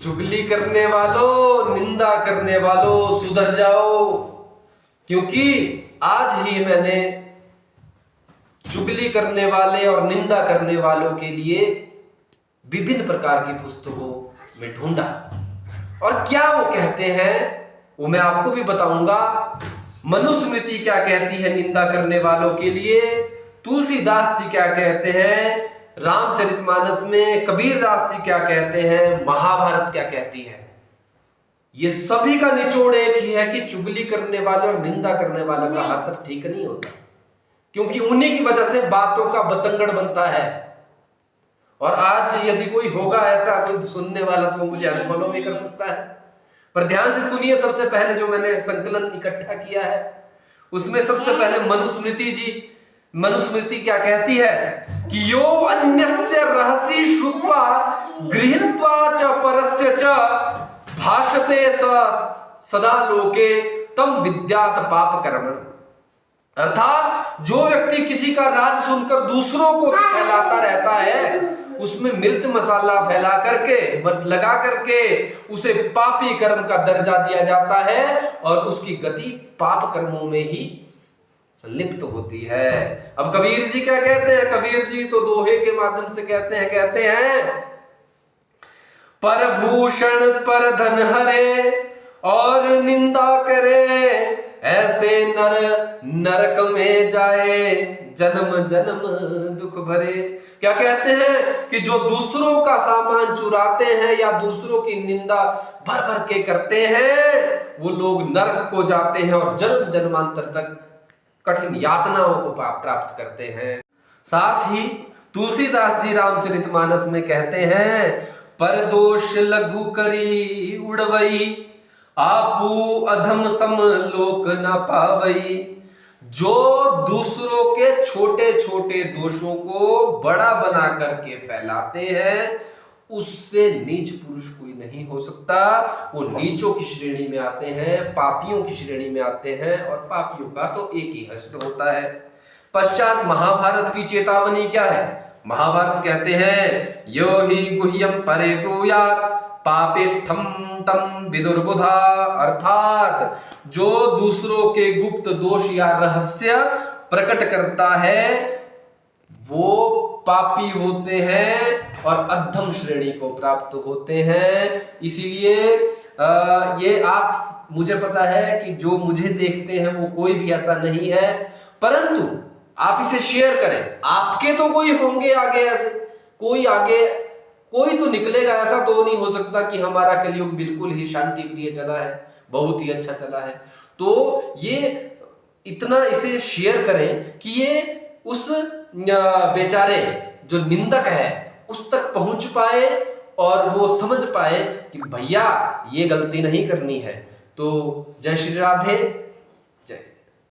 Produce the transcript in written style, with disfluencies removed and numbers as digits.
चुगली करने वालों, निंदा करने वालों, सुधर जाओ, क्योंकि आज ही मैंने चुगली करने वाले और निंदा करने वालों के लिए विभिन्न प्रकार की पुस्तकों में ढूंढा। और क्या वो कहते हैं वो मैं आपको भी बताऊंगा। मनुस्मृति क्या कहती है निंदा करने वालों के लिए, तुलसीदास जी क्या कहते हैं, रामचरितमानस में कबीरदास जी क्या कहते हैं, महाभारत क्या कहती है। ये सभी का निचोड़ एक ही है कि चुगली करने वाले और निंदा करने वालों का असर ठीक नहीं होता, क्योंकि उन्हीं की वजह से बातों का बतंगड़ बनता है। और आज यदि कोई होगा ऐसा कोई सुनने वाला तो मुझे अनफॉलो भी कर सकता है, पर ध्यान से सुनिए। सबसे पहले जो मैंने संकलन इकट्ठा किया है उसमें सबसे पहले मनुस्मृति क्या कहती है कि यो अन्यस्य रहसि श्रुत्वा गृहीत्वा च परस्य च भाषते सदा लोके तम विद्यात पाप कर्मण। अर्थात जो व्यक्ति किसी का राज सुनकर दूसरों को फैलाता रहता है, उसमें मिर्च मसाला फैला करके लगा करके उसे पापी कर्म का दर्जा दिया जाता है और उसकी गति पाप कर्मों में ही लिप्त होती है। अब कबीर जी क्या कहते हैं, कबीर जी तो दोहे के माध्यम से कहते हैं पर भूषण पर धन हरे और निंदा करे, ऐसे नर नरक में जाए जन्म जन्म दुख भरे। क्या कहते हैं कि जो दूसरों का सामान चुराते हैं या दूसरों की निंदा भर भर के करते हैं वो लोग नरक को जाते हैं और जन्म जन्मांतर तक कठिन यातनाओं को प्राप्त करते हैं। साथ ही तुलसीदास जी रामचरितमानस में कहते हैं पर दोष लघु करी उड़वई, आपू अधम सम लोक न पावई। जो दूसरों के छोटे छोटे दोषों को बड़ा बना करके फैलाते हैं उससे नीच पुरुष कोई नहीं हो सकता। वो नीचों की श्रेणी में आते हैं, पापियों की श्रेणी में आते हैं और पापियों का तो एक ही हश्र होता है। पश्चात महाभारत की चेतावनी क्या है, महाभारत कहते हैं यो ही गुह्यम परे ब्रूयात् पापिष्ठम तम विदुर्बुधा। अर्थात जो दूसरों के गुप्त दोष या रहस्य प्रकट करता है वो पापी होते हैं और अधम श्रेणी को प्राप्त होते हैं। इसीलिए ये आप मुझे पता है कि जो मुझे देखते हैं वो कोई भी ऐसा नहीं है, परंतु आप इसे शेयर करें। आपके तो कोई होंगे आगे ऐसे, कोई तो निकलेगा। ऐसा तो नहीं हो सकता कि हमारा कलयुग बिल्कुल ही शांति प्रिय चला है, बहुत ही अच्छा चला है। तो ये इतना इसे शेयर करें कि ये उस बेचारे जो निंदक है उस तक पहुंच पाए और वो समझ पाए कि भैया ये गलती नहीं करनी है। तो जय श्री राधे।